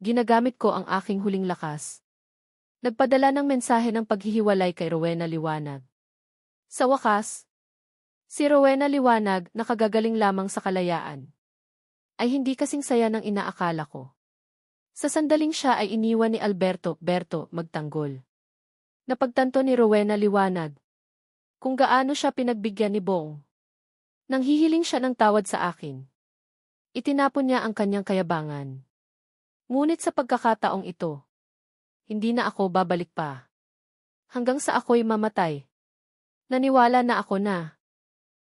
Ginagamit ko ang aking huling lakas. Nagpadala ng mensahe ng paghihiwalay kay Rowena Liwanag. Sa wakas, si Rowena Liwanag na kagagaling lamang sa kalayaan ay hindi kasing saya ng inaakala ko. Sa sandaling siya ay iniwan ni Alberto magtanggol. Napagtanto ni Rowena Liwanag kung gaano siya pinagbigyan ni Bong. Nanghihiling siya ng tawad sa akin. Itinapon niya ang kanyang kayabangan. Ngunit sa pagkakataong ito, hindi na ako babalik pa. Hanggang sa ako'y mamatay. Naniwala na ako na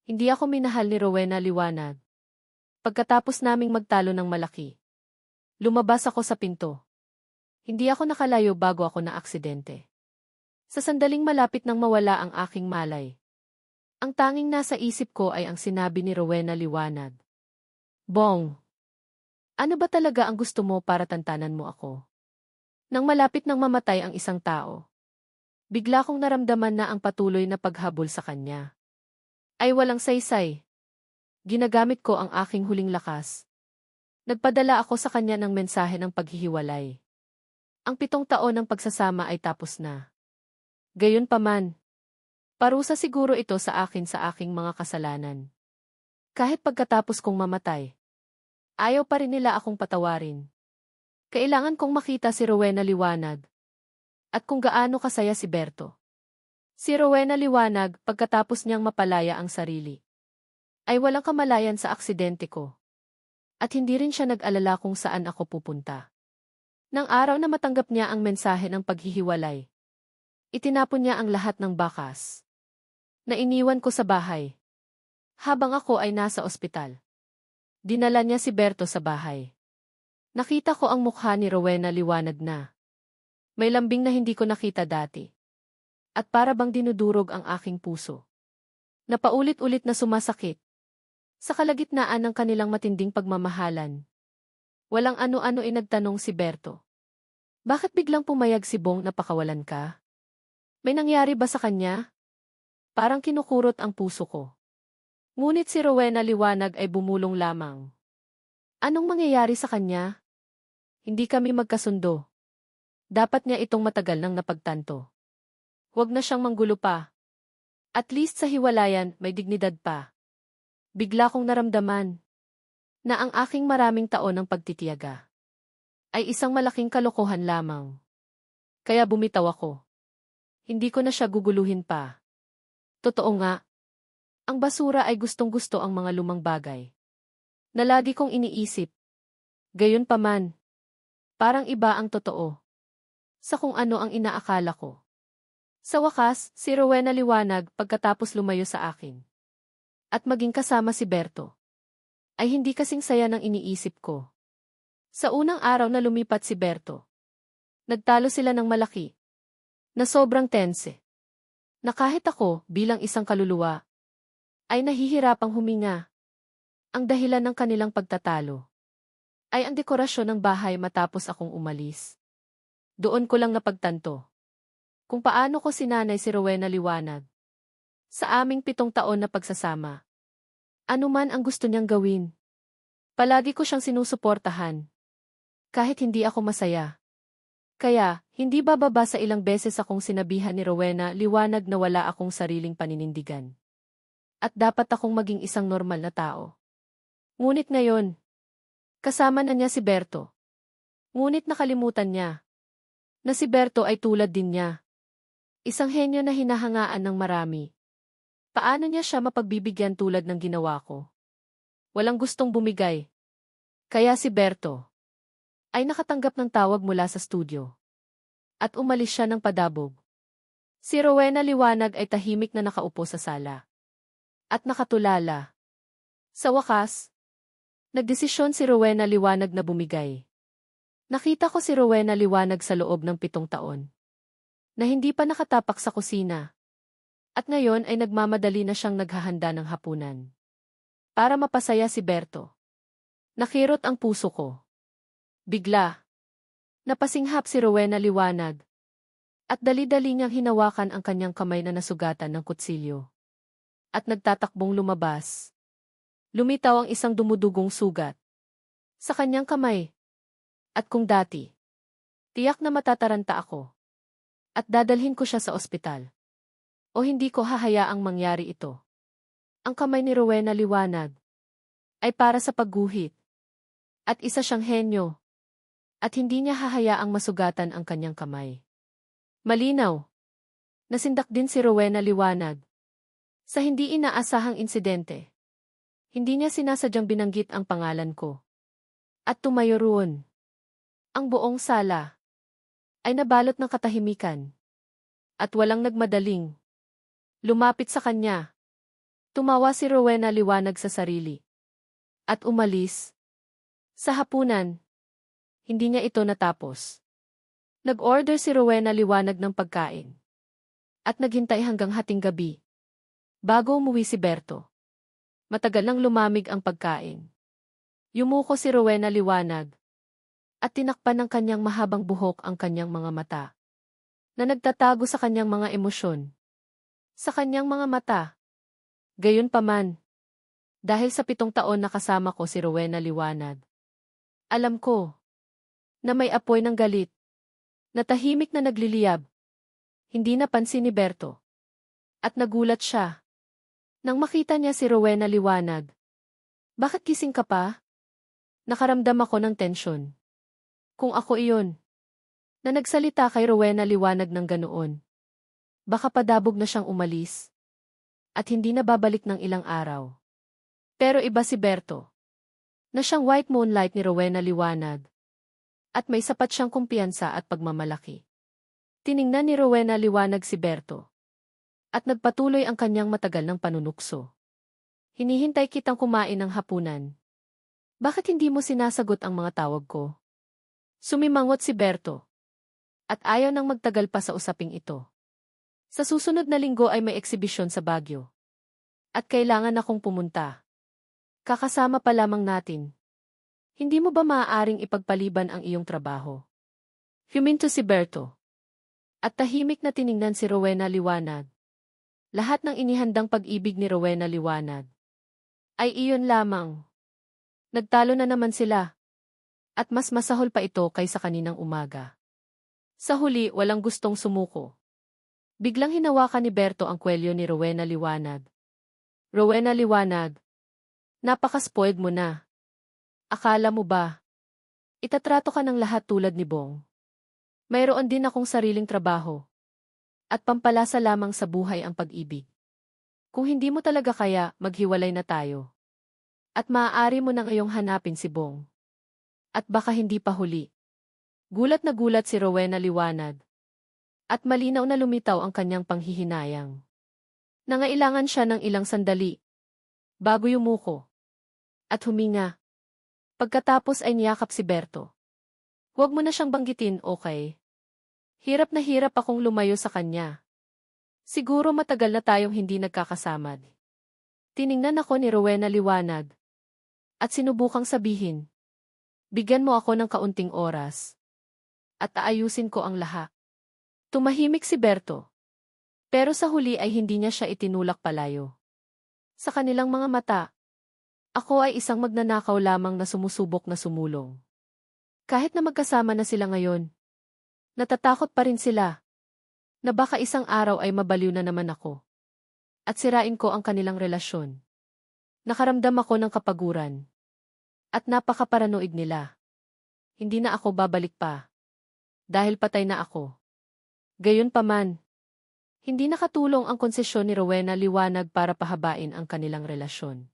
hindi ako minahal ni Rowena Liwanag. Pagkatapos naming magtalo ng malaki, lumabas ako sa pinto. Hindi ako nakalayo bago ako naaksidente. Sa sandaling malapit nang mawala ang aking malay, ang tanging nasa isip ko ay ang sinabi ni Rowena Liwanag. Bong, ano ba talaga ang gusto mo para tantanan mo ako? Nang malapit nang mamatay ang isang tao, bigla kong naramdaman na ang patuloy na paghabol sa kanya ay walang saysay. Ginagamit ko ang aking huling lakas. Nagpadala ako sa kanya ng mensahe ng paghihiwalay. Ang 7 taon ng pagsasama ay tapos na. Gayunpaman, parusa siguro ito sa akin sa aking mga kasalanan. Kahit pagkatapos kong mamatay, ayaw pa rin nila akong patawarin. Kailangan kong makita si Rowena Liwanag. At kung gaano kasaya si Berto. Si Rowena Liwanag, pagkatapos niyang mapalaya ang sarili, ay walang kamalayan sa aksidente ko. At hindi rin siya nag-alala kung saan ako pupunta. Nang araw na matanggap niya ang mensahe ng paghihiwalay, itinapon niya ang lahat ng bakas na iniwan ko sa bahay. Habang ako ay nasa ospital, dinala niya si Berto sa bahay. Nakita ko ang mukha ni Rowena Liwanag na may lambing na hindi ko nakita dati. At para bang dinudurog ang aking puso. Napaulit-ulit na sumasakit. Sa kalagitnaan ng kanilang matinding pagmamahalan, walang ano-ano ay nagtanong si Berto. Bakit biglang pumayag si Bong na pakawalan ka? May nangyari ba sa kanya? Parang kinukurot ang puso ko. Ngunit si Rowena Liwanag ay bumulong lamang. Anong mangyayari sa kanya? Hindi kami magkasundo. Dapat niya itong matagal nang napagtanto. Huwag na siyang manggulo pa. At least sa hiwalayan may dignidad pa. Bigla kong naramdaman na ang aking maraming taon ng pagtitiyaga ay isang malaking kalokohan lamang. Kaya bumitaw ako. Hindi ko na siya guguluhin pa. Totoo nga, ang basura ay gustong-gusto ang mga lumang bagay na lagi kong iniisip. Gayunpaman, parang iba ang totoo sa kung ano ang inaakala ko. Sa wakas, si Rowena Liwanag pagkatapos lumayo sa akin at maging kasama si Berto ay hindi kasing saya ng iniisip ko. Sa unang araw na lumipat si Berto, nagtalo sila ng malaki na sobrang tense. Na kahit ako bilang isang kaluluwa ay nahihirapang huminga. Ang dahilan ng kanilang pagtatalo ay ang dekorasyon ng bahay matapos akong umalis. Doon ko lang napagtanto kung paano ko sinanay si Rowena Liwanag. Sa aming 7 taon na pagsasama, ano man ang gusto niyang gawin, palagi ko siyang sinusuportahan. Kahit hindi ako masaya. Kaya, hindi bababa sa ilang beses akong sinabihan ni Rowena Liwanag na wala akong sariling paninindigan. At dapat akong maging isang normal na tao. Ngunit ngayon, kasama na niya si Berto. Ngunit nakalimutan niya na si Berto ay tulad din niya. Isang henyo na hinahangaan ng marami. Paano niya siya mapagbibigyan tulad ng ginawa ko? Walang gustong bumigay. Kaya si Berto ay nakatanggap ng tawag mula sa studio. At umalis siya ng padabog. Si Rowena Liwanag ay tahimik na nakaupo sa sala. At nakatulala. Sa wakas, nagdesisyon si Rowena Liwanag na bumigay. Nakita ko si Rowena Liwanag sa loob ng 7 taon. Na hindi pa nakatapak sa kusina. At ngayon ay nagmamadali na siyang naghahanda ng hapunan. Para mapasaya si Berto. Nakirot ang puso ko. Bigla. Napasinghap si Rowena Liwanag. At dali-dali niyang hinawakan ang kanyang kamay na nasugatan ng kutsilyo. At nagtatakbong lumabas. Lumitaw ang isang dumudugong sugat sa kanyang kamay. At kung dati, tiyak na matataranta ako. At dadalhin ko siya sa ospital. O hindi ko hahayaang mangyari ito. Ang kamay ni Rowena liwanag ay para sa pagguhit. At isa siyang henyo. At hindi niya hahayaang masugatan ang kanyang kamay. Malinaw. Nasindak din si Rowena liwanag. Sa hindi inaasahang insidente. Hindi niya sinasadyang binanggit ang pangalan ko. At tumayo roon. Ang buong sala ay nabalot ng katahimikan. At walang nagmadaling lumapit sa kanya. Tumawa si Rowena liwanag sa sarili. At umalis. Sa hapunan, hindi niya ito natapos. Nag-order si Rowena liwanag ng pagkain. At naghintay hanggang hating gabi. Bago umuwi si Berto. Matagal nang lumamig ang pagkain. Yumuko si Rowena liwanag. At tinakpan ng kanyang mahabang buhok ang kanyang mga mata. Na nagtatago sa kanyang mga emosyon. Sa kanyang mga mata. Gayunpaman. Dahil sa 7 taon na kasama ko si Rowena liwanag. Alam ko. Na may apoy ng galit. Na tahimik na nagliliyab. Hindi napansin ni Berto. At nagulat siya. Nang makita niya si Rowena liwanag. Bakit gising ka pa? Nakaramdam ako ng tensyon. Kung ako iyon. Na nagsalita kay Rowena liwanag ng ganoon. Baka padabog na siyang umalis. At hindi na babalik ng ilang araw. Pero iba si Berto. Na siyang white moonlight ni Rowena liwanag. At may sapat siyang kumpiyansa at pagmamalaki. Tiningnan ni Rowena liwanag si Berto. At nagpatuloy ang kanyang matagal ng panunukso. Hinihintay kitang kumain ng hapunan. Bakit hindi mo sinasagot ang mga tawag ko? Sumimangot si Berto. At ayaw nang magtagal pa sa usaping ito. Sa susunod na linggo ay may eksibisyon sa Baguio. At kailangan akong pumunta. Kakasama pa lamang natin. Hindi mo ba maaaring ipagpaliban ang iyong trabaho? Huminto si Berto. At tahimik na tiningnan si Rowena liwanag. Lahat ng inihandang pag-ibig ni Rowena liwanag. Ay iyon lamang. Nagtalo na naman sila. At mas masahol pa ito kaysa kaninang umaga. Sa huli, walang gustong sumuko. Biglang hinawakan ni Berto ang kwelyo ni Rowena liwanag. Rowena liwanag. Napaka-spoiled mo na. Akala mo ba? Itatrato ka ng lahat tulad ni Bong. Mayroon din akong sariling trabaho. At pampalasa lamang sa buhay ang pag-ibig. Kung hindi mo talaga kaya, maghiwalay na tayo. At maaari mo nang iyong hanapin si Bong. At baka hindi pa huli. Gulat na gulat si Rowena liwanag. At malinaw na lumitaw ang kanyang panghihinayang. Nangailangan siya ng ilang sandali. Bago yumuko. At huminga. Pagkatapos ay niyakap si Berto. Huwag mo na siyang banggitin, okay? Hirap na hirap akong lumayo sa kanya. Siguro matagal na tayong hindi nagkakasama. Tiningnan ako ni Rowena liwanag. At sinubukang sabihin. Bigyan mo ako ng kaunting oras. At aayusin ko ang lahat. Tumahimik si Berto. Pero sa huli ay hindi niya siya itinulak palayo. Sa kanilang mga mata, ako ay isang magnanakaw lamang na sumusubok na sumulong. Kahit na magkasama na sila ngayon, natatakot pa rin sila na baka isang araw ay mabaliw na naman ako. At sirain ko ang kanilang relasyon. Nakaramdam ako ng kapaguran. At napaka-paranoid nila. Hindi na ako babalik pa. Dahil patay na ako. Gayunpaman, hindi nakatulong ang konsesyon ni Rowena liwanag para pahabain ang kanilang relasyon.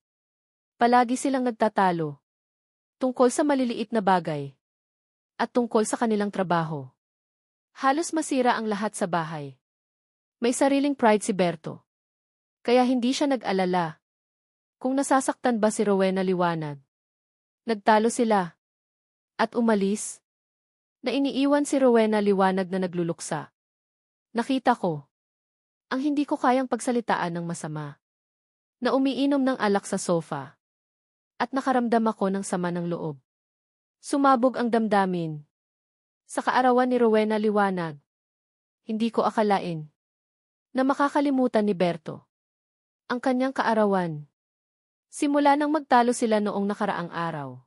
Palagi silang nagtatalo. Tungkol sa maliliit na bagay. At tungkol sa kanilang trabaho. Halos masira ang lahat sa bahay. May sariling pride si Berto. Kaya hindi siya nag-alala. Kung nasasaktan ba si Rowena liwanag. Nagtalo sila. At umalis. Na iniiwan si Rowena liwanag na nagluluksa. Nakita ko. Ang hindi ko kayang pagsalitaan ng masama. Na umiinom ng alak sa sofa. At nakaramdam ako ng sama ng loob. Sumabog ang damdamin. Sa kaarawan ni Rowena liwanag. Hindi ko akalain. Na makakalimutan ni Berto. Ang kanyang kaarawan. Simula nang magtalo sila noong nakaraang araw.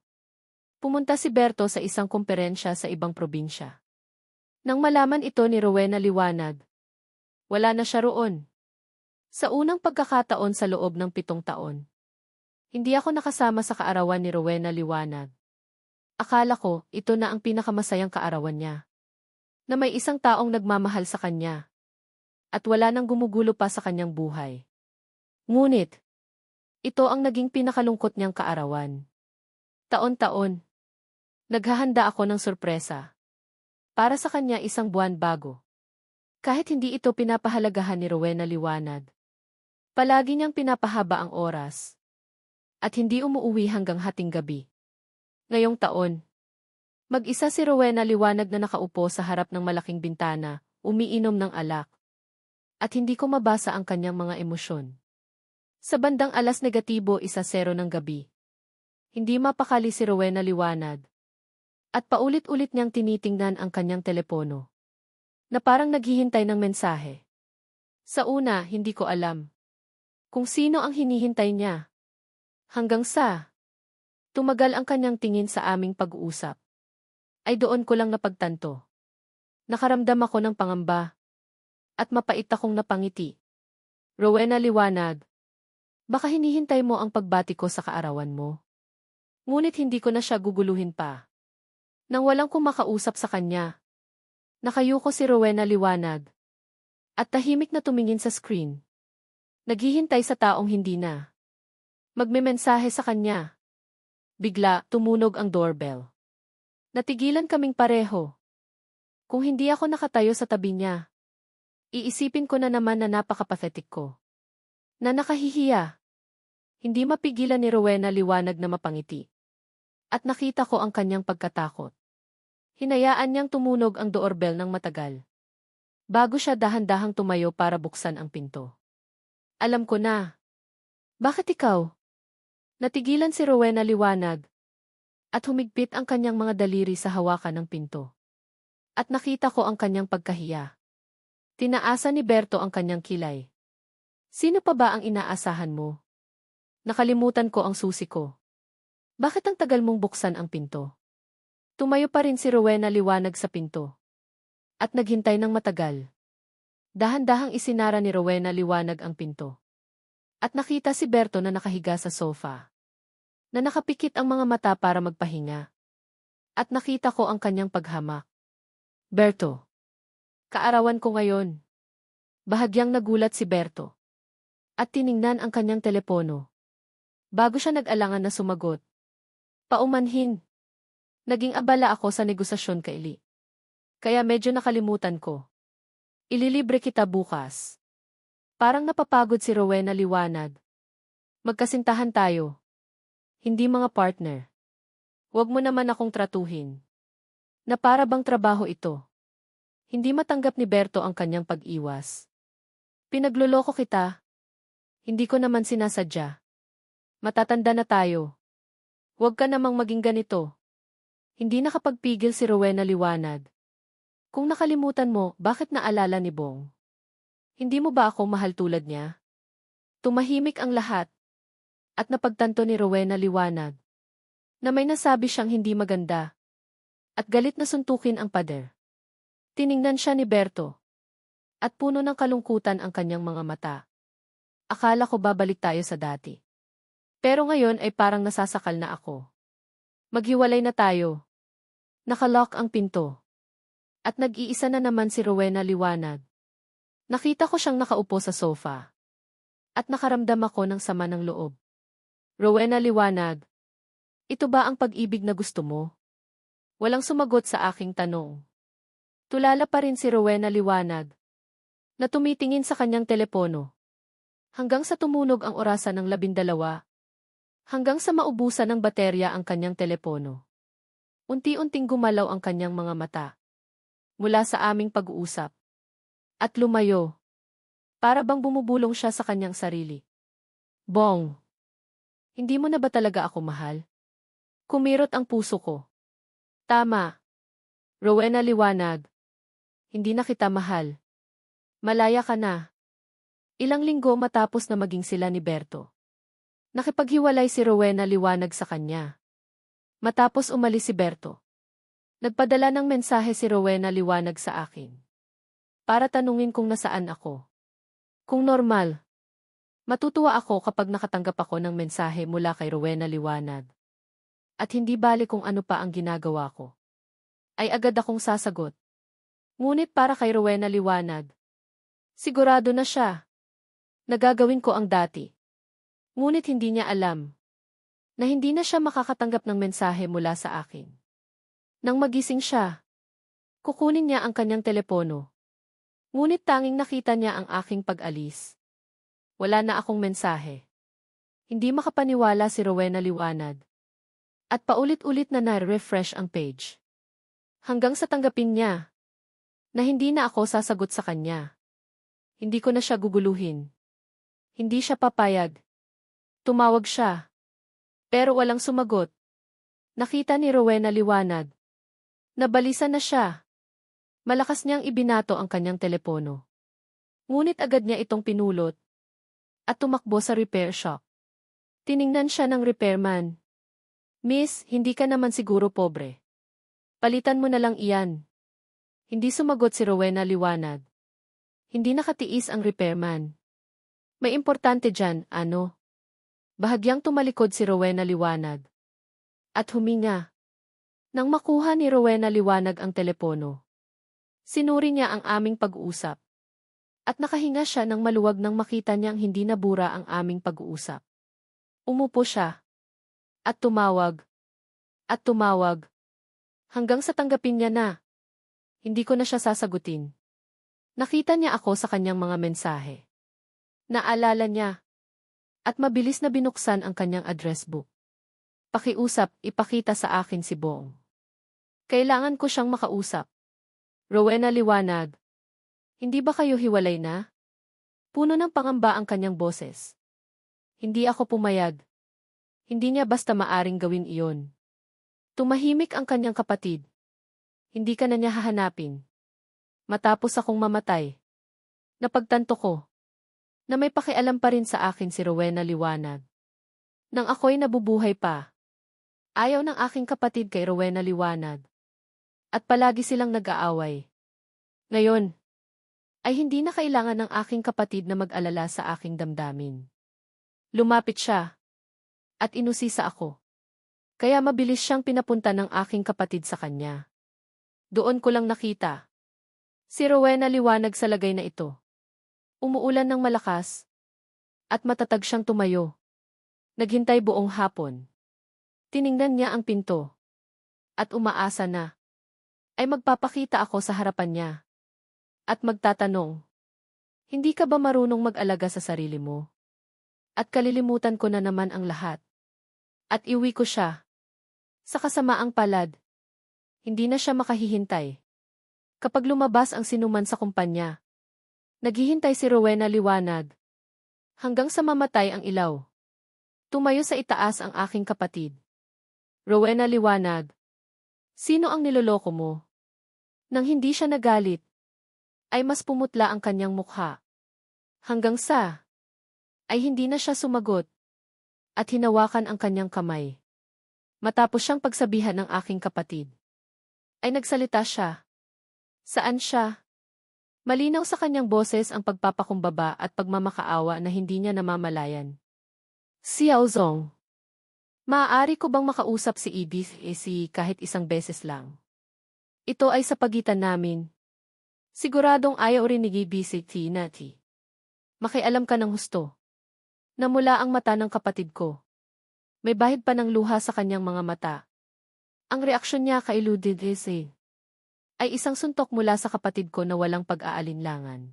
Pumunta si Berto sa isang komperensya sa ibang probinsya. Nang malaman ito ni Rowena Liwanag, wala na siya roon. Sa unang pagkakataon sa loob ng 7 taon, hindi ako nakasama sa kaarawan ni Rowena Liwanag. Akala ko, ito na ang pinakamasayang kaarawan niya. Na may isang taong nagmamahal sa kanya. At wala nang gumugulo pa sa kanyang buhay. Ngunit, ito ang naging pinakalungkot niyang kaarawan. Taon-taon, naghahanda ako ng sorpresa. Para sa kanya isang buwan bago. Kahit hindi ito pinapahalagahan ni Rowena Liwanag. Palagi niyang pinapahaba ang oras. At hindi umuuwi hanggang hating gabi. Ngayong taon, mag-isa si Rowena Liwanag na nakaupo sa harap ng malaking bintana, umiinom ng alak. At hindi ko mabasa ang kanyang mga emosyon. Sa bandang 1:00 ng gabi. Hindi mapakali si Rowena Liwanag. At paulit-ulit niyang tinitingnan ang kanyang telepono. Na parang naghihintay ng mensahe. Sa una, hindi ko alam kung sino ang hinihintay niya. Hanggang sa tumagal ang kanyang tingin sa aming pag-uusap. Ay doon ko lang napagtanto. Nakaramdam ako ng pangamba. At mapait akong napangiti. Rowena Liwanag, baka hinihintay mo ang pagbati ko sa kaarawan mo. Ngunit hindi ko na siya guguluhin pa. Nang walang kumakausap sa kanya, nakayuko si Rowena Liwanag. At tahimik na tumingin sa screen. Naghihintay sa taong hindi na magmemensahe sa kanya. Bigla, tumunog ang doorbell. Natigilan kaming pareho. Kung hindi ako nakatayo sa tabi niya, iisipin ko na naman na napaka-pathetic ko. Na nakahihiya. Hindi mapigilan ni Rowena Liwanag na mapangiti. At nakita ko ang kanyang pagkatakot. Hinayaan niyang tumunog ang doorbell ng matagal. Bago siya dahan-dahang tumayo para buksan ang pinto. Alam ko na. Bakit ikaw? Natigilan si Rowena Liwanag. At humigpit ang kanyang mga daliri sa hawakan ng pinto. At nakita ko ang kanyang pagkahiya. Tinaasa ni Berto ang kanyang kilay. Sino pa ba ang inaasahan mo? Nakalimutan ko ang susi ko. Bakit ang tagal mong buksan ang pinto? Tumayo pa rin si Rowena Liwanag sa pinto. At naghintay ng matagal. Dahan-dahang isinara ni Rowena Liwanag ang pinto. At nakita si Berto na nakahiga sa sofa. Na nakapikit ang mga mata para magpahinga. At nakita ko ang kanyang paghamak. Berto. Kaarawan ko ngayon. Bahagyang nagulat si Berto. At tiningnan ang kanyang telepono. Bago siya nag-alangan na sumagot. Paumanhin. Naging abala ako sa negosasyon kay Lee. Kaya medyo nakalimutan ko. Ililibre kita bukas. Parang napapagod si Rowena Liwanag. Magkasintahan tayo. Hindi mga partner. Huwag mo naman akong tratuhin. Na para bang trabaho ito. Hindi matanggap ni Berto ang kanyang pag-iwas. Pinagloloko kita. Hindi ko naman sinasadya. Matatanda na tayo. Huwag ka namang maging ganito. Hindi nakapagpigil si Rowena Liwanag. Kung nakalimutan mo, bakit naalala ni Bong? Hindi mo ba ako mahal tulad niya? Tumahimik ang lahat. At napagtanto ni Rowena Liwanag na may nasabi siyang hindi maganda. At galit na suntukin ang pader. Tiningnan siya ni Berto. At puno ng kalungkutan ang kanyang mga mata. Akala ko babalik tayo sa dati. Pero ngayon ay parang nasasakal na ako. Maghiwalay na tayo. Nakalock ang pinto. At nag-iisa na naman si Rowena Liwanag. Nakita ko siyang nakaupo sa sofa. At nakaramdam ako ng sama ng loob. Rowena Liwanag, ito ba ang pag-ibig na gusto mo? Walang sumagot sa aking tanong. Tulala pa rin si Rowena Liwanag. Na tumitingin sa kanyang telepono. Hanggang sa tumunog ang orasan ng 12. Hanggang sa maubusan ng baterya ang kanyang telepono. Unti-unting gumalaw ang kanyang mga mata. Mula sa aming pag-uusap. At lumayo. Para bang bumubulong siya sa kanyang sarili. Bong. Hindi mo na ba talaga ako mahal? Kumirot ang puso ko. Tama. Rowena Liwanag. Hindi na kita mahal. Malaya ka na. Ilang linggo matapos na maging sila ni Berto. Nakipaghiwalay si Rowena Liwanag sa kanya. Matapos umalis si Berto, nagpadala ng mensahe si Rowena liwanag sa akin. Para tanungin kung nasaan ako. Kung normal. Matutuwa ako kapag nakatanggap ako ng mensahe mula kay Rowena liwanag. At hindi bali kung ano pa ang ginagawa ko. Ay agad akong sasagot. Ngunit para kay Rowena liwanag. Sigurado na siya. Nagagawin ko ang dati. Ngunit hindi niya alam na hindi na siya makakatanggap ng mensahe mula sa akin. Nang magising siya, kukunin niya ang kanyang telepono. Ngunit tanging nakita niya ang aking pag-alis. Wala na akong mensahe. Hindi makapaniwala si Rowena liwanag. At paulit-ulit na na-refresh ang page. Hanggang sa tanggapin niya na hindi na ako sasagot sa kanya. Hindi ko na siya guguluhin. Hindi siya papayag. Tumawag siya. Pero walang sumagot. Nakita ni Rowena liwanag. Nabalisan na siya. Malakas niyang ibinato ang kanyang telepono. Ngunit agad niya itong pinulot. At tumakbo sa repair shop. Tiningnan siya ng repairman. Miss, hindi ka naman siguro pobre. Palitan mo na lang iyan. Hindi sumagot si Rowena liwanag. Hindi nakatiis ang repairman. May importante dyan, ano? Bahagyang tumalikod si Rowena liwanag. At huminga. Nang makuha ni Rowena liwanag ang telepono. Sinuri niya ang aming pag-uusap. At nakahinga siya ng maluwag nang makita niyang hindi nabura ang aming pag-uusap. Umupo siya. At tumawag. At tumawag. Hanggang sa tanggapin niya na. Hindi ko na siya sasagutin. Nakita niya ako sa kanyang mga mensahe. Naalala niya. At mabilis na binuksan ang kanyang address book. Pakiusap, ipakita sa akin si Bong. Kailangan ko siyang makausap. Rowena liwanag. Hindi ba kayo hiwalay na? Puno ng pangamba ang kanyang boses. Hindi ako pumayag. Hindi niya basta maaring gawin iyon. Tumahimik ang kanyang kapatid. Hindi ka na niya hahanapin. Matapos akong mamatay. Napagtanto ko na may pakialam pa rin sa akin si Rowena liwanag. Nang ako'y nabubuhay pa. Ayaw ng aking kapatid kay Rowena liwanag. At palagi silang nag-aaway. Ngayon, ay hindi na kailangan ng aking kapatid na mag-alala sa aking damdamin. Lumapit siya. At inusisa ako. Kaya mabilis siyang pinapunta ng aking kapatid sa kanya. Doon ko lang nakita. Si Rowena liwanag sa lagay na ito. Umuulan ng malakas. At matatag siyang tumayo. Naghintay buong hapon. Tiningnan niya ang pinto. At umaasa na. Ay magpapakita ako sa harapan niya. At magtatanong. Hindi ka ba marunong mag-alaga sa sarili mo? At kalilimutan ko na naman ang lahat. At iwi ko siya. Sa kasamaang palad. Hindi na siya makahihintay. Kapag lumabas ang sinuman sa kumpanya. Naghihintay si Rowena liwanag. Hanggang sa mamatay ang ilaw. Tumayo sa itaas ang aking kapatid. Rowena liwanag. Sino ang niloloko mo? Nang hindi siya nagalit, ay mas pumutla ang kanyang mukha. Hanggang sa, ay hindi na siya sumagot. At hinawakan ang kanyang kamay. Matapos siyang pagsabihan ng aking kapatid, ay nagsalita siya. Saan siya? Malinaw sa kanyang boses ang pagpapakumbaba at pagmamakaawa na hindi niya namamalayan. Xiao Zong. Maaari ko bang makausap si Edith kahit isang beses lang? Ito ay sa pagitan namin. Siguradong ayaw rin ni Ibis Nati. Makialam ka ng husto. Namula ang mata ng kapatid ko. May bahid pa ng luha sa kanyang mga mata. Ang reaksyon niya kay Ludidese ay isang suntok mula sa kapatid ko na walang pag-aalinlangan.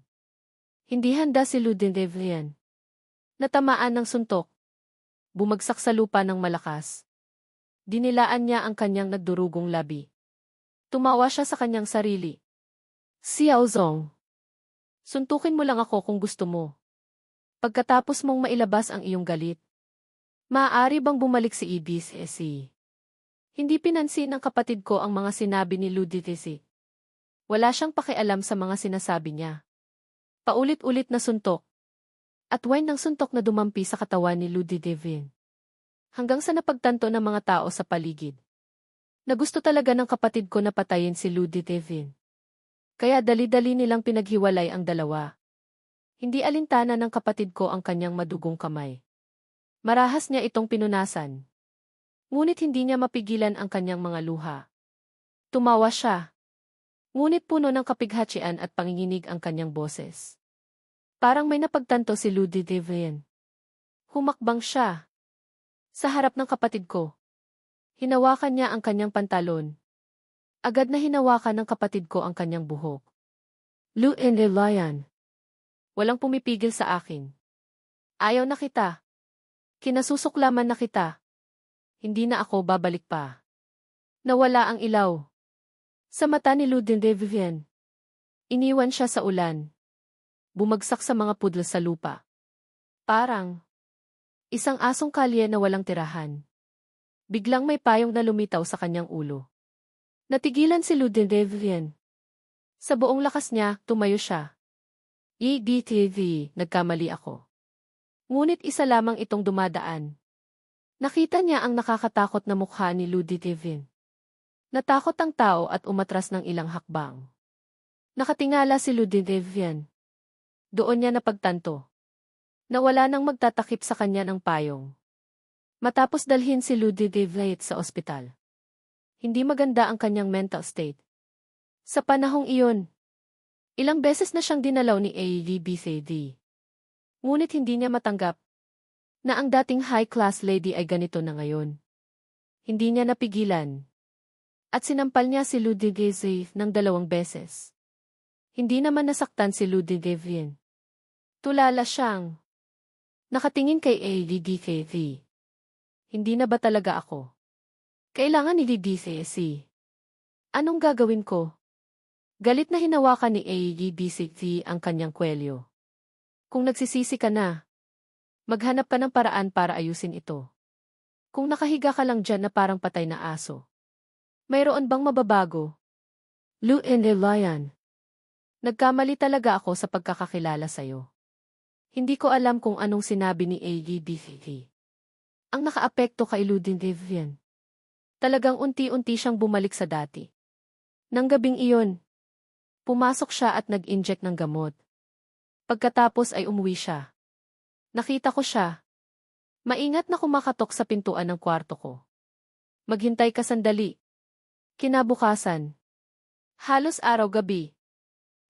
Hindi handa si Ludidevrian. Natamaan ng suntok. Bumagsak sa lupa ng malakas. Dinilaan niya ang kanyang nagdurugong labi. Tumawa siya sa kanyang sarili. Xiao Zong. Suntukin mo lang ako kung gusto mo. Pagkatapos mong mailabas ang iyong galit. Maaari bang bumalik si Ibis Hindi pinansin ng kapatid ko ang mga sinabi ni Ludidese. Wala siyang pakialam sa mga sinasabi niya. Paulit-ulit na suntok. At wine ng suntok na dumampi sa katawan ni Ludidevin. Hanggang sa napagtanto ng mga tao sa paligid. Na gusto talaga ng kapatid ko na patayin si Ludivine. Kaya dali-dali nilang pinaghiwalay ang dalawa. Hindi alintana ng kapatid ko ang kanyang madugong kamay. Marahas niya itong pinunasan. Ngunit hindi niya mapigilan ang kanyang mga luha. Tumawa siya. Ngunit puno ng kapighatsian at panginginig ang kanyang boses. Parang may napagtanto si Ludivine. Humakbang siya. Sa harap ng kapatid ko. Hinawakan niya ang kanyang pantalon. Agad na hinawakan ng kapatid ko ang kanyang buhok. Lion. Walang pumipigil sa akin. Ayaw na kita. Kinasusuklaman na kita. Hindi na ako babalik pa. Nawala ang ilaw. Sa mata ni Ludivine. Iniwan siya sa ulan. Bumagsak sa mga pudlo sa lupa. Parang isang asong kalye na walang tirahan. Biglang may payong na lumitaw sa kanyang ulo. Natigilan si Ludivine. Sa buong lakas niya, tumayo siya. EDTV, nagkamali ako. Ngunit isa lamang itong dumadaan. Nakita niya ang nakakatakot na mukha ni Ludivine. Natakot ang tao at umatras ng ilang hakbang. Nakatingala si Ludivine. Doon niya napagtanto. Nawala nang magtatakip sa kanya ng payong. Matapos dalhin si Ludivine sa ospital. Hindi maganda ang kanyang mental state. Sa panahong iyon, ilang beses na siyang dinalaw ni ABCD. Ngunit hindi niya matanggap na ang dating high-class lady ay ganito na ngayon. Hindi niya napigilan. At sinampal niya si Ludivine ng 2 beses. Hindi naman nasaktan si Ludivine. Tulala siyang nakatingin kay ABCD. Hindi na ba talaga ako? Kailangan ni DDCC. Anong gagawin ko? Galit na hinawakan ni ABCD ang kanyang kwelyo. Kung nagsisisi ka na, maghanap ka ng paraan para ayusin ito. Kung nakahiga ka lang dyan na parang patay na aso. Mayroon bang mababago? Lion. Nagkamali talaga ako sa pagkakakilala sa'yo. Hindi ko alam kung anong sinabi ni ABCD. Ang nakaapekto kay Ludivine. Talagang unti-unti siyang bumalik sa dati. Nang gabing iyon, pumasok siya at nag-inject ng gamot. Pagkatapos ay umuwi siya. Nakita ko siya. Maingat na kumakatok sa pintuan ng kwarto ko. Maghintay ka sandali. Kinabukasan. Halos araw-gabi.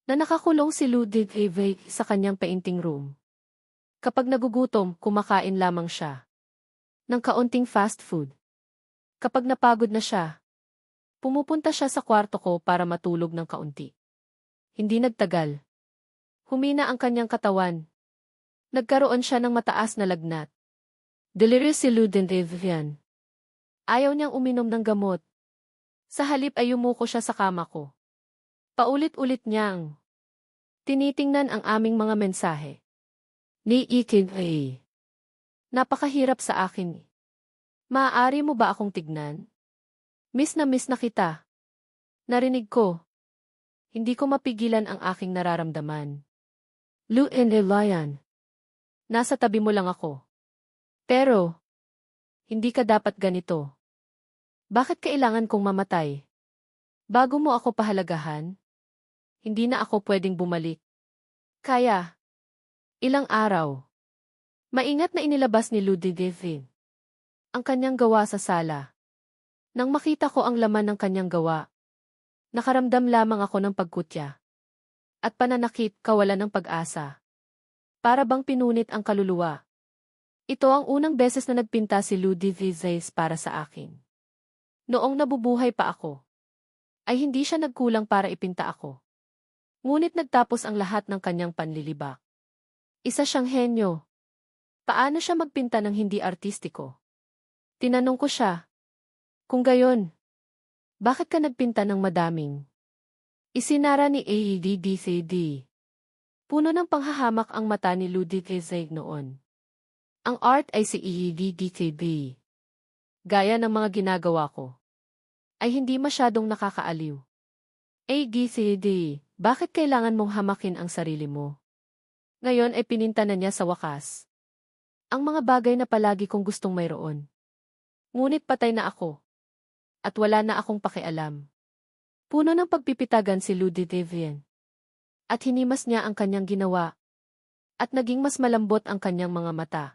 Na nakakulong si Ludivine sa kanyang painting room. Kapag nagugutom, kumakain lamang siya ng kaunting fast food. Kapag napagod na siya, pumupunta siya sa kwarto ko para matulog ng kaunti. Hindi nagtagal. Humina ang kanyang katawan. Nagkaroon siya ng mataas na lagnat. Delirious si Ludivine. Ayaw niyang uminom ng gamot. Sa halip ay yumuko siya sa kama ko. Paulit-ulit niyang tinitingnan ang aming mga mensahe. Ni EKA. Napakahirap sa akin. Maaari mo ba akong tignan? Miss na kita. Narinig ko. Hindi ko mapigilan ang aking nararamdaman. Lion. Nasa tabi mo lang ako. Pero, hindi ka dapat ganito. Bakit kailangan kong mamatay? Bago mo ako pahalagahan? Hindi na ako pwedeng bumalik. Kaya, ilang araw. Maingat na inilabas ni Ludivine ang kanyang gawa sa sala. Nang makita ko ang laman ng kanyang gawa, nakaramdam lamang ako ng pagkutya at pananakit, kawalan ng pag-asa. Para bang pinunit ang kaluluwa. Ito ang unang beses na nagpinta si Ludivine para sa akin. Noong nabubuhay pa ako, ay hindi siya nagkulang para ipinta ako. Ngunit nagtapos ang lahat ng kanyang panlilibak. Isa siyang henyo. Paano siya magpinta ng hindi artistiko? Tinanong ko siya. Kung gayon, bakit ka nagpinta ng madaming? Isinara ni ABCD. Puno ng panghahamak ang mata ni Ludivine noon. Ang art ay si ABCD. Gaya ng mga ginagawa ko, ay hindi masyadong nakakaaliw. ABCD, bakit kailangan mong hamakin ang sarili mo? Ngayon ay pininta na niya sa wakas ang mga bagay na palagi kong gustong mayroon. Ngunit patay na ako. At wala na akong pakialam. Puno ng pagpipitagan si Ludivine. At hinimas niya ang kanyang ginawa. At naging mas malambot ang kanyang mga mata.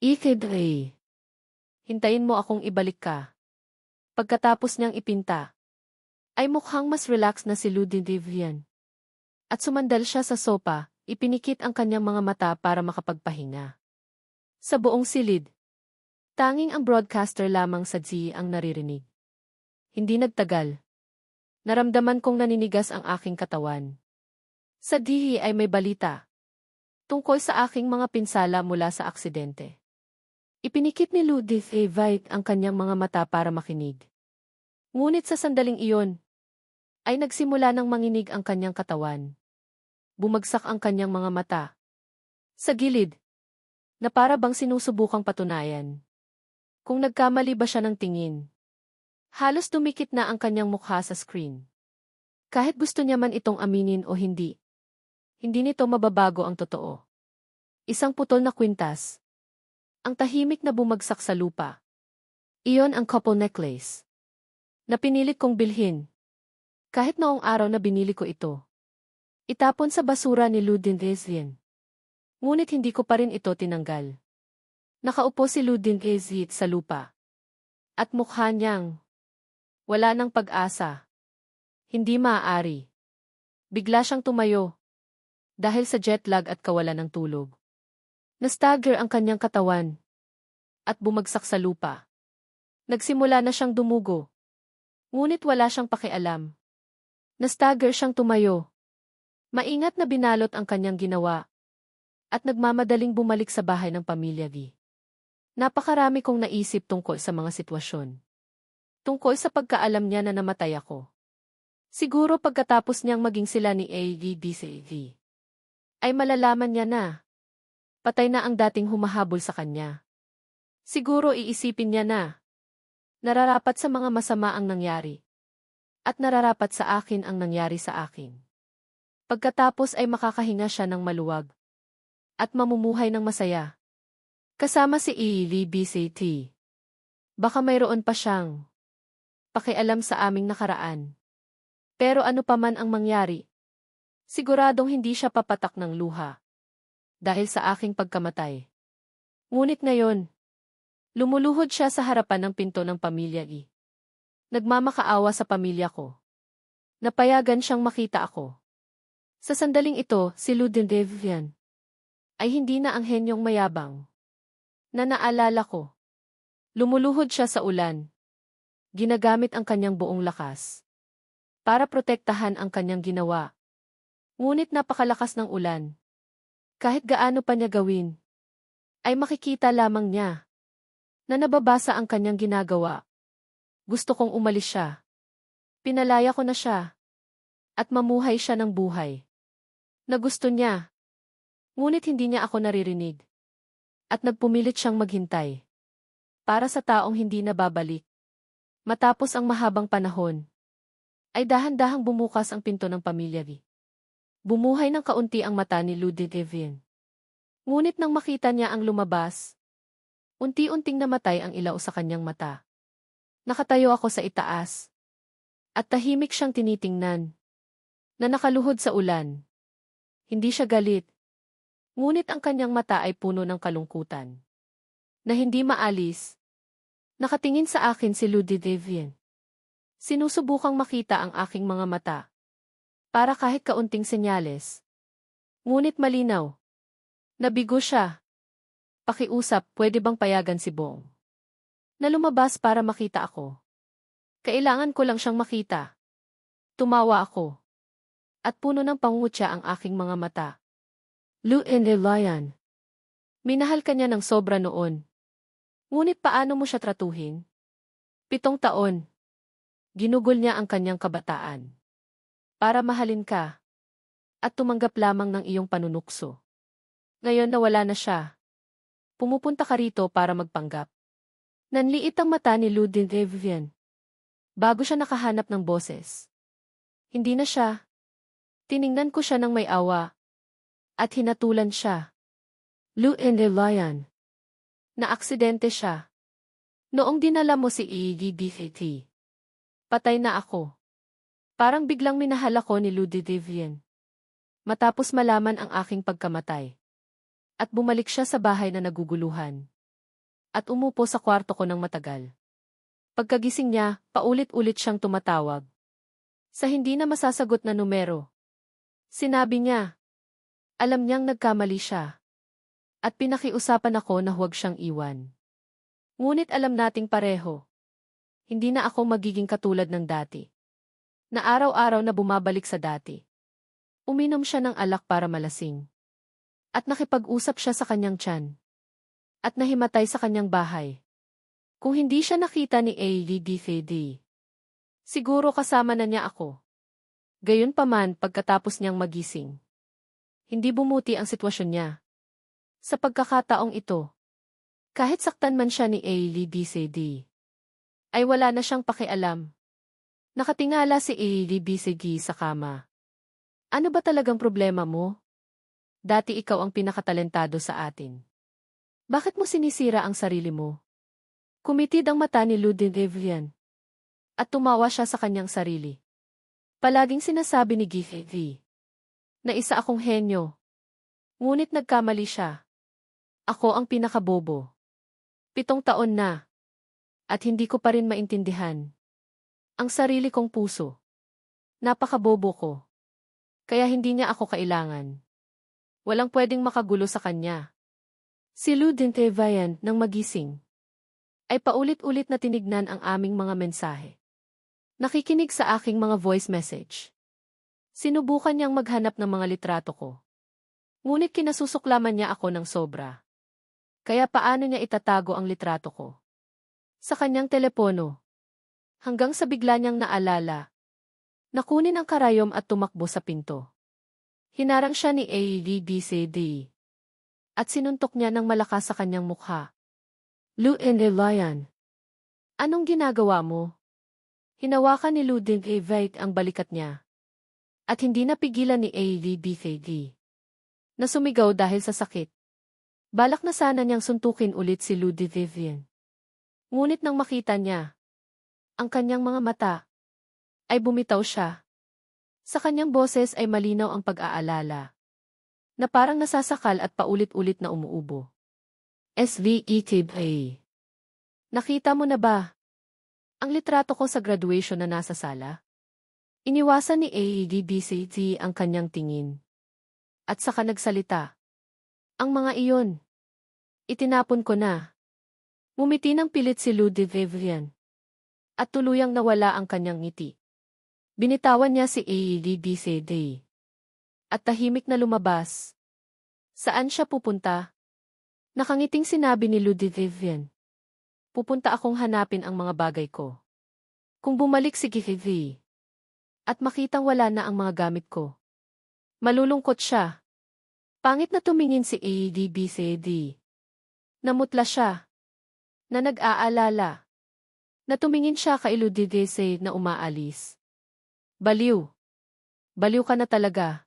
Ikidre. Hintayin mo akong ibalik ka. Pagkatapos niyang ipinta, ay mukhang mas relax na si Ludivine. At sumandal siya sa sopa, ipinikit ang kanyang mga mata para makapagpahinga. Sa buong silid, tanging ang broadcaster lamang sa G ang naririnig. Hindi nagtagal. Naramdaman kong naninigas ang aking katawan. Sa dihi ay may balita. Tungkol sa aking mga pinsala mula sa aksidente. Ipinikit ni Ludivine ang kanyang mga mata para makinig. Ngunit sa sandaling iyon, ay nagsimula ng manginig ang kanyang katawan. Bumagsak ang kanyang mga mata. Sa gilid, na para bang sinusubukang patunayan. Kung nagkamali ba siya ng tingin. Halos dumikit na ang kanyang mukha sa screen. Kahit gusto niya man itong aminin o hindi. Hindi nito mababago ang totoo. Isang putol na kwintas. Ang tahimik na bumagsak sa lupa. Iyon ang couple necklace. Na pinilit kong bilhin. Kahit noong araw na binili ko ito. Itapon sa basura ni Ludivine. Ngunit hindi ko pa rin ito tinanggal. Nakaupo si Ludivine sa lupa. At mukha niyang wala ng pag-asa. Hindi maaari. Bigla siyang tumayo. Dahil sa jet lag at kawalan ng tulog. Na-stagger ang kanyang katawan. At bumagsak sa lupa. Nagsimula na siyang dumugo. Ngunit wala siyang pakialam. Na-stagger siyang tumayo. Maingat na binalot ang kanyang ginawa. At nagmamadaling bumalik sa bahay ng pamilya V. Napakarami kong naisip tungkol sa mga sitwasyon. Tungkol sa pagkaalam niya na namatay ako. Siguro pagkatapos niyang maging sila ni AVBCV, ay malalaman niya na patay na ang dating humahabol sa kanya. Siguro iisipin niya na nararapat sa mga masama ang nangyari. At nararapat sa akin ang nangyari sa akin. Pagkatapos ay makakahinga siya ng maluwag. At mamumuhay ng masaya. Kasama si EVBCT. Baka mayroon pa siyang pakialam sa aming nakaraan. Pero ano pa man ang mangyari, siguradong hindi siya papatak ng luha. Dahil sa aking pagkamatay. Ngunit ngayon, lumuluhod siya sa harapan ng pinto ng pamilya I. Nagmamakaawa sa pamilya ko. Napayagan siyang makita ako. Sa sandaling ito, si Ludivine ay hindi na ang henyong mayabang. Na naalala ko. Lumuluhod siya sa ulan. Ginagamit ang kanyang buong lakas. Para protektahan ang kanyang ginawa. Ngunit napakalakas ng ulan. Kahit gaano pa niya gawin, ay makikita lamang niya na nababasa ang kanyang ginagawa. Gusto kong umalis siya. Pinalaya ko na siya. At mamuhay siya ng buhay. Na gusto niya. Ngunit hindi niya ako naririnig. At nagpumilit siyang maghintay. Para sa taong hindi nababalik. Matapos ang mahabang panahon, ay dahan-dahang bumukas ang pinto ng pamilya V. Bumuhay ng kaunti ang mata ni Ludivine. Ngunit nang makita niya ang lumabas, unti-unting namatay ang ilaw sa kanyang mata. Nakatayo ako sa itaas. At tahimik siyang tinitingnan. Na nakaluhod sa ulan. Hindi siya galit. Ngunit ang kanyang mata ay puno ng kalungkutan. Na hindi maalis. Nakatingin sa akin si Ludivine. Sinusubukang makita ang aking mga mata. Para kahit kaunting senyales. Ngunit malinaw. Nabigo siya. Pakiusap, pwede bang payagan si Bong? Na lumabas para makita ako. Kailangan ko lang siyang makita. Tumawa ako. At puno ng pangungutya ang aking mga mata. Ludivine. Minahal ka niya ng sobra noon. Ngunit paano mo siya tratuhin? 7 taon. Ginugol niya ang kanyang kabataan. Para mahalin ka. At tumanggap lamang ng iyong panunukso. Ngayon na wala na siya. Pumupunta ka rito para magpanggap. Nanliit ang mata ni Ludivine. Bago siya nakahanap ng boses. Hindi na siya. Tiningnan ko siya ng may awa. At hinatulan siya. Ludivine. Na aksidente siya. Noong dinala mo si EVBCT. Patay na ako. Parang biglang minahal ako ni Ludivine. Matapos malaman ang aking pagkamatay. At bumalik siya sa bahay na naguguluhan. At umupo sa kwarto ko ng matagal. Pagkagising niya, paulit-ulit siyang tumatawag. Sa hindi na masasagot na numero. Sinabi niya, alam niyang nagkamali siya. At pinakiusapan ako na huwag siyang iwan. Ngunit alam nating pareho. Hindi na ako magiging katulad ng dati. Na araw-araw na bumabalik sa dati. Uminom siya ng alak para malasing. At nakipag-usap siya sa kanyang tiyan. At nahimatay sa kanyang bahay. Kung hindi siya nakita ni ADDFD, siguro kasama na niya ako. Gayunpaman pagkatapos niyang magising. Hindi bumuti ang sitwasyon niya. Sa pagkakataong ito, kahit saktan man siya ni ADDCD, ay wala na siyang pakialam. Nakatingala si ADDCD sa kama. Ano ba talagang problema mo? Dati ikaw ang pinakatalentado sa atin. Bakit mo sinisira ang sarili mo? Kumitid ang mata ni Ludivine. At tumawa siya sa kanyang sarili. Palaging sinasabi ni Gifty na isa akong henyo. Ngunit nagkamali siya. Ako ang pinakabobo. 7 taon na. At hindi ko pa rin maintindihan ang sarili kong puso. Napakabobo ko. Kaya hindi niya ako kailangan. Walang pwedeng makagulo sa kanya. Si Ludivine nang magising ay paulit-ulit na tinignan ang aming mga mensahe. Nakikinig sa aking mga voice message. Sinubukan niyang maghanap ng mga litrato ko. Ngunit kinasusuklaman niya ako ng sobra. Kaya paano niya itatago ang litrato ko? Sa kanyang telepono. Hanggang sa bigla niyang naalala. Nakunin ang karayom at tumakbo sa pinto. Hinarang siya ni ADDCD. At sinuntok niya ng malakas sa kanyang mukha. Ludivine, anong ginagawa mo? Hinawakan ni Ludivine ang balikat niya. At hindi napigilan ni ADDCD na sumigaw dahil sa sakit. Balak na sana niyang suntukin ulit si Ludivine. Ngunit nang makita niya ang kanyang mga mata, ay bumitaw siya. Sa kanyang boses ay malinaw ang pag-aalala, na parang nasasakal at paulit-ulit na umuubo. SVETBA. Nakita mo na ba ang litrato ko sa graduation na nasa sala? Iniwasan ni ADDCT ang kanyang tingin. At saka nagsalita. Ang mga iyon. Itinapon ko na. Ngumiti ng pilit si Ludivine. At tuluyang nawala ang kanyang ngiti. Binitawan niya si ADDCT. At tahimik na lumabas. Saan siya pupunta? Nakangiting sinabi ni Ludivine. Pupunta akong hanapin ang mga bagay ko. Kung bumalik si Gifty at makitang wala na ang mga gamit ko, malulungkot siya. Pangit na tumingin si ADBCD. Namutla siya. Na nag-aalala. Na tumingin siya kay Ludivine na umaalis. Baliw. Baliw ka na talaga.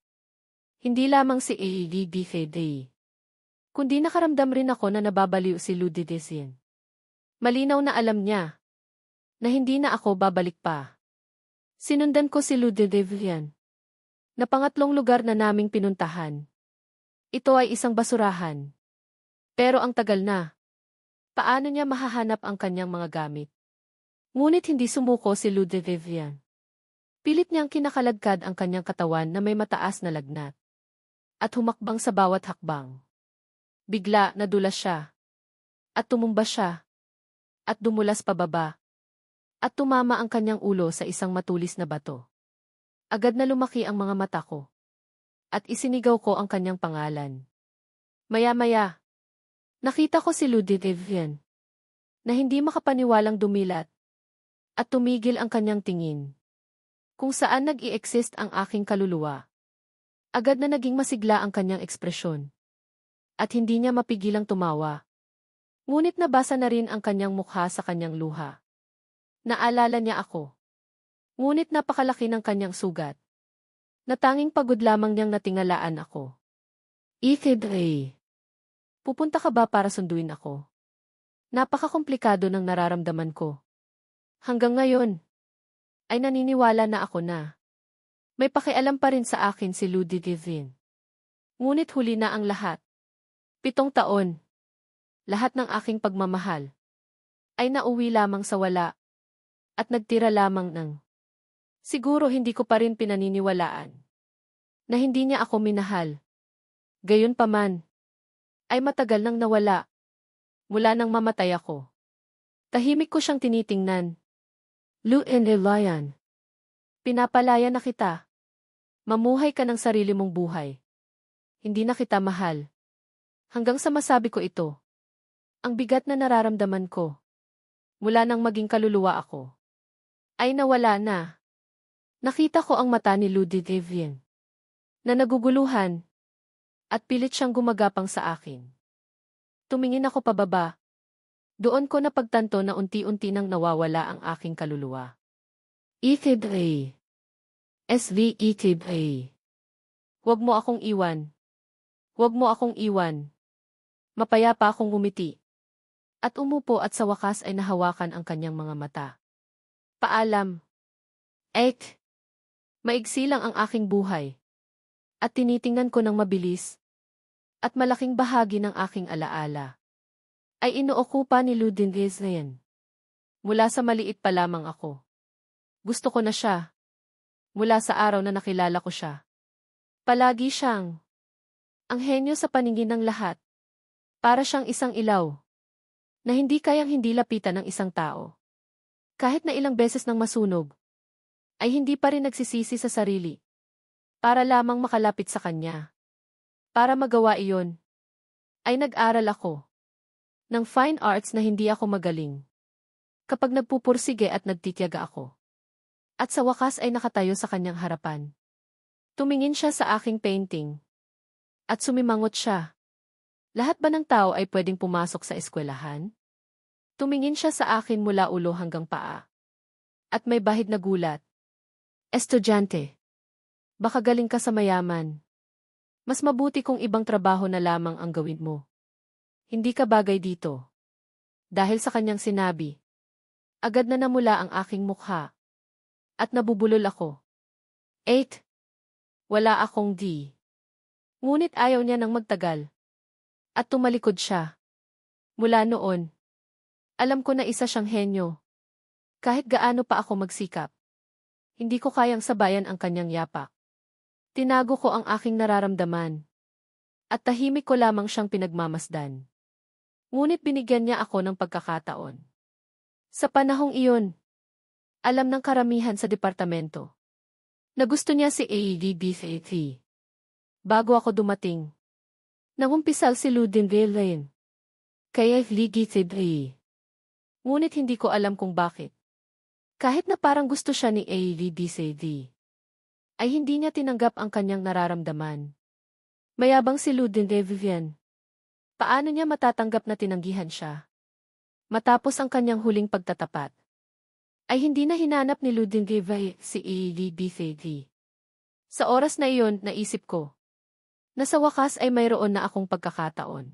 Hindi lamang si ADBCD. Kundi nakaramdam rin ako na nababaliw si Ludivine. Malinaw na alam niya na hindi na ako babalik pa. Sinundan ko si Ludivine na pangatlong lugar na naming pinuntahan. Ito ay isang basurahan. Pero ang tagal na. Paano niya mahahanap ang kanyang mga gamit? Ngunit hindi sumuko si Ludivine. Pilit niyang kinakaladkad ang kanyang katawan na may mataas na lagnat. At humakbang sa bawat hakbang. Bigla nadulas siya. At tumumba siya. At dumulas pababa. At tumama ang kanyang ulo sa isang matulis na bato. Agad na lumaki ang mga mata ko. At isinigaw ko ang kanyang pangalan. Maya-maya, nakita ko si Ludivine na hindi makapaniwalang dumilat. At tumigil ang kanyang tingin. Kung saan nag-i-exist ang aking kaluluwa. Agad na naging masigla ang kanyang ekspresyon. At hindi niya mapigilang tumawa. Ngunit nabasa na rin ang kanyang mukha sa kanyang luha. Naalala niya ako. Ngunit napakalaki ng kanyang sugat. Natanging pagod lamang niyang natingalaan ako. Ikidre. Pupunta ka ba para sunduin ako? Napakakomplikado ng nararamdaman ko. Hanggang ngayon. ay naniniwala na ako na may pakialam pa rin sa akin si Ludivine. Ngunit huli na ang lahat. 7 taon. Lahat ng aking pagmamahal ay nauwi lamang sa wala at nagtira lamang ng siguro hindi ko pa rin pinaniniwalaan na hindi niya ako minahal. Gayunpaman, ay matagal nang nawala mula nang mamatay ako. Tahimik ko siyang tinitingnan. Lu and Elian. Pinapalaya na kita. Mamuhay ka ng sarili mong buhay. Hindi na kita mahal. Hanggang sa masabi ko ito. Ang bigat na nararamdaman ko. Mula nang maging kaluluwa ako. Ay nawala na. Nakita ko ang mata ni Ludivine. Na naguguluhan. At pilit siyang gumagapang sa akin. Tumingin ako pababa. Doon ko napagtanto na unti-unti nang nawawala ang aking kaluluwa. Ikibay. SV Ikibay. Huwag mo akong iwan. Huwag mo akong iwan. Mapayapa akong ngumiti. At umupo at sa wakas ay nahawakan ang kanyang mga mata. Paalam. Ek. Maigsi lang ang aking buhay. At tinitingnan ko ng mabilis. At malaking bahagi ng aking alaala ay inookupa ni Ludivine. Mula sa maliit pa lamang ako. Gusto ko na siya. Mula sa araw na nakilala ko siya. Palagi siyang ang henyo sa paningin ng lahat. Para siyang isang ilaw na hindi kayang hindi lapitan ng isang tao. Kahit na ilang beses nang masunog, ay hindi pa rin nagsisisi sa sarili. Para lamang makalapit sa kanya. Para magawa iyon, ay nag-aral ako ng fine arts na hindi ako magaling. Kapag nagpupursige at nagtitiyaga ako. At sa wakas ay nakatayo sa kanyang harapan. Tumingin siya sa aking painting. At sumimangot siya. Lahat ba ng tao ay pwedeng pumasok sa eskwelahan? Tumingin siya sa akin mula ulo hanggang paa. At may bahid na gulat. Estudyante. Baka galing ka sa mayaman. Mas mabuti kung ibang trabaho na lamang ang gawin mo. Hindi ka bagay dito. Dahil sa kanyang sinabi. Agad na namula ang aking mukha. At nabubulol ako. 8. Wala akong D. Ngunit ayaw niya nang magtagal. At tumalikod siya. Mula noon, alam ko na isa siyang henyo. Kahit gaano pa ako magsikap. Hindi ko kayang sabayan ang kanyang yapak. Tinago ko ang aking nararamdaman. At tahimik ko lamang siyang pinagmamasdan. Ngunit binigyan niya ako ng pagkakataon. Sa panahong iyon, alam ng karamihan sa departamento na gusto niya si ADBCT. Bago ako dumating, nangumpisal si Ludivine. Kaya ligitibri. Ngunit hindi ko alam kung bakit. Kahit na parang gusto siya ni ADBCT, ay hindi niya tinanggap ang kanyang nararamdaman. Mayabang si Ludivine. Paano niya matatanggap na tinanggihan siya? Matapos ang kanyang huling pagtatapat, ay hindi na hinanap ni Ludivine si ADBCT. Sa oras na iyon, naisip ko, na sa wakas ay mayroon na akong pagkakataon.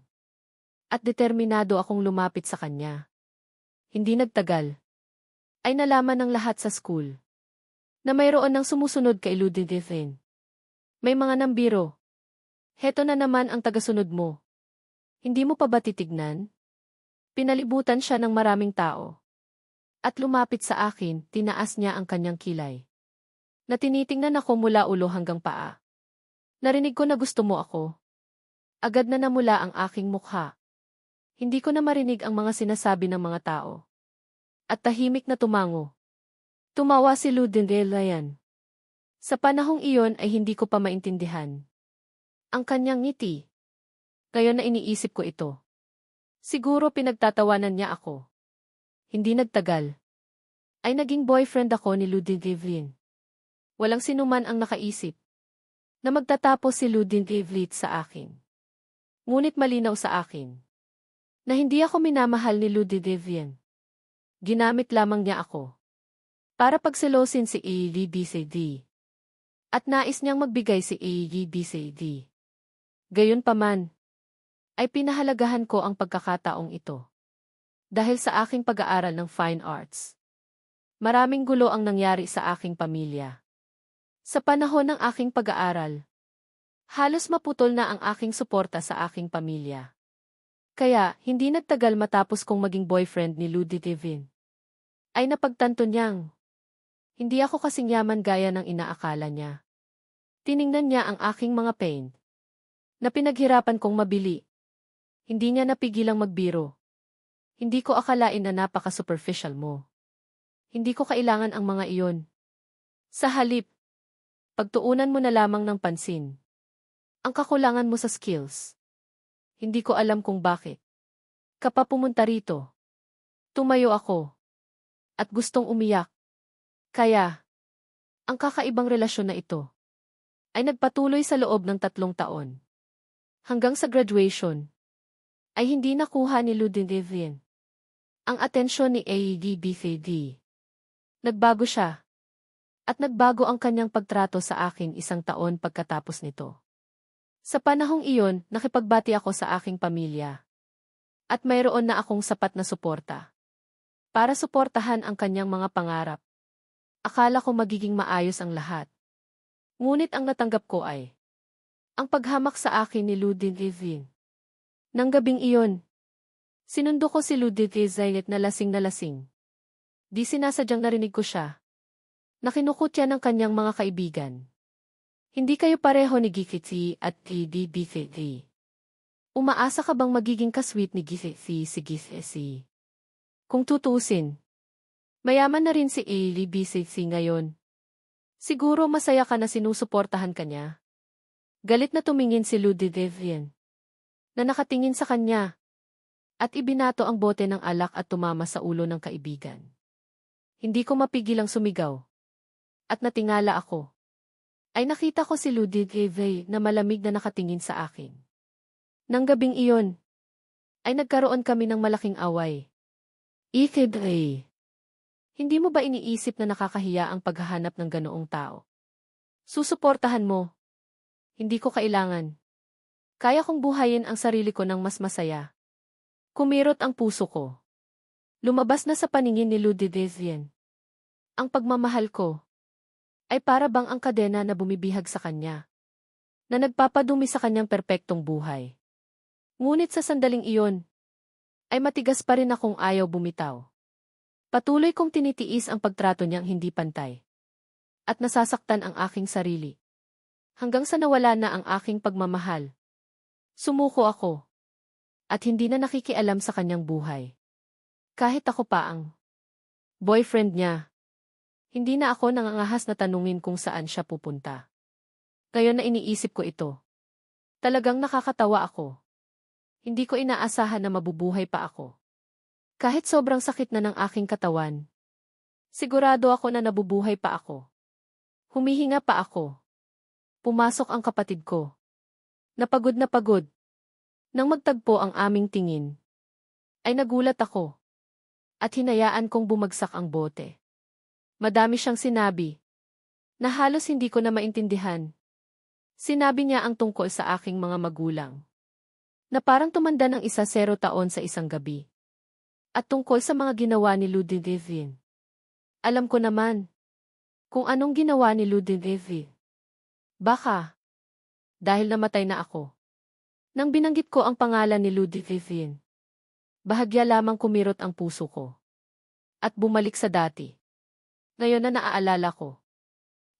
At determinado akong lumapit sa kanya. Hindi nagtagal. Ay nalaman ng lahat sa school na mayroon ng sumusunod kay Ludivine. May mga nambiro. Heto na naman ang tagasunod mo. Hindi mo pa ba titignan? Pinalibutan siya ng maraming tao. At lumapit sa akin, tinaas niya ang kanyang kilay. Na tinitingnan ako mula ulo hanggang paa. Narinig ko na gusto mo ako. Agad na namula ang aking mukha. Hindi ko na marinig ang mga sinasabi ng mga tao. At tahimik na tumango. Tumawa si Ludivine. Sa panahong iyon ay hindi ko pa maintindihan ang kanyang ngiti. Ngayon na iniisip ko ito. Siguro pinagtatawanan niya ako. Hindi nagtagal. Ay naging boyfriend ako ni Ludivine. Walang sinuman ang nakaisip na magtatapos si Ludivine sa akin. Ngunit malinaw sa akin na hindi ako minamahal ni Ludivine. Ginamit lamang niya ako para pagselosin si ADBCD. At nais niyang magbigay si ADBCD. Gayunpaman, ay pinahalagahan ko ang pagkakataong ito. Dahil sa aking pag-aaral ng fine arts. Maraming gulo ang nangyari sa aking pamilya. Sa panahon ng aking pag-aaral, halos maputol na ang aking suporta sa aking pamilya. Kaya, hindi nagtagal matapos kong maging boyfriend ni Ludivine, ay napagtanto niyang hindi ako kasing yaman gaya ng inaakala niya. Tiningnan niya ang aking mga pain na pinaghirapan kong mabili. Hindi niya napigilang magbiro. Hindi ko akalain na napaka-superficial mo. Hindi ko kailangan ang mga iyon. Sa halip, pagtuunan mo na lamang ng pansin ang kakulangan mo sa skills. Hindi ko alam kung bakit. Kapag pumunta rito, tumayo ako at gustong umiyak. Kaya, ang kakaibang relasyon na ito ay nagpatuloy sa loob ng 3 taon. Hanggang sa graduation, ay hindi nakuha ni Ludivine ang atensyon ni AEDBCD. Nagbago siya, at nagbago ang kanyang pagtrato sa akin 1 taon pagkatapos nito. Sa panahong iyon, nakipagbati ako sa aking pamilya. At mayroon na akong sapat na suporta para suportahan ang kanyang mga pangarap. Akala ko magiging maayos ang lahat. Ngunit ang natanggap ko ay ang paghamak sa akin ni Ludivine. Nang gabing iyon, sinundo ko si Ludivine na lasing. Di sinasadyang narinig ko siya. Nakinukutya ng kanyang mga kaibigan. Hindi kayo pareho ni Gifiti at DDBCD. Umaasa ka bang magiging kasweet ni Gifiti si Gifiti? Kung tutuusin, mayaman na rin si ALBCC ngayon. Siguro masaya ka na sinusuportahan ka niya. Galit na tumingin si Ludivine na nakatingin sa kanya at ibinato ang bote ng alak at tumama sa ulo ng kaibigan. Hindi ko mapigilang sumigaw at natingala ako. Ay nakita ko si Ludivine na malamig na nakatingin sa akin. Nang gabing iyon, ay nagkaroon kami ng malaking away. Ikebray. Hindi mo ba iniisip na nakakahiya ang paghahanap ng ganoong tao? Susuportahan mo. Hindi ko kailangan. Kaya kong buhayin ang sarili ko ng mas masaya. Kumirot ang puso ko. Lumabas na sa paningin ni Ludivine. Ang pagmamahal ko ay para bang ang kadena na bumibihag sa kanya, na nagpapadumi sa kanyang perpektong buhay. Ngunit sa sandaling iyon, ay matigas pa rin akong ayaw bumitaw. Patuloy kong tinitiis ang pagtrato niyang hindi pantay. At nasasaktan ang aking sarili. Hanggang sa nawala na ang aking pagmamahal. Sumuko ako. At hindi na nakikialam sa kanyang buhay. Kahit ako pa ang boyfriend niya. Hindi na ako nangangahas na tanungin kung saan siya pupunta. Ngayon na iniisip ko ito. Talagang nakakatawa ako. Hindi ko inaasahan na mabubuhay pa ako. Kahit sobrang sakit na ng aking katawan, sigurado ako na nabubuhay pa ako. Humihinga pa ako. Pumasok ang kapatid ko. Napagod na pagod. Nang magtagpo ang aming tingin, ay nagulat ako. At hinayaan kong bumagsak ang bote. Madami siyang sinabi, na halos hindi ko na maintindihan. Sinabi niya ang tungkol sa aking mga magulang, na parang tumanda ng 0 taon sa isang gabi. At tungkol sa mga ginawa ni Ludivine. Alam ko naman kung anong ginawa ni Ludivine. Baka dahil namatay na ako. Nang binanggit ko ang pangalan ni Ludivine, bahagya lamang kumirot ang puso ko. At bumalik sa dati. Ngayon na naaalala ko.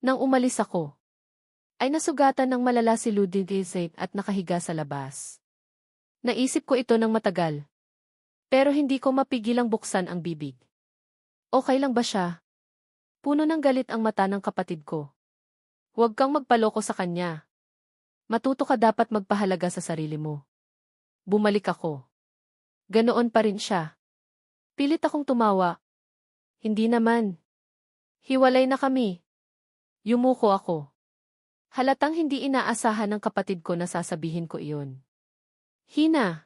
Nang umalis ako, ay nasugatan ng malala si Ludivine at nakahiga sa labas. Naisip ko ito ng matagal. Pero hindi ko mapigilang buksan ang bibig. Okay lang ba siya? Puno ng galit ang mata ng kapatid ko. Huwag kang magpaloko sa kanya. Matuto ka dapat magpahalaga sa sarili mo. Bumalik ako. Ganoon pa rin siya. Pilit akong tumawa. Hindi naman. Hiwalay na kami. Yumuko ako. Halatang hindi inaasahan ng kapatid ko na sasabihin ko iyon. Hina.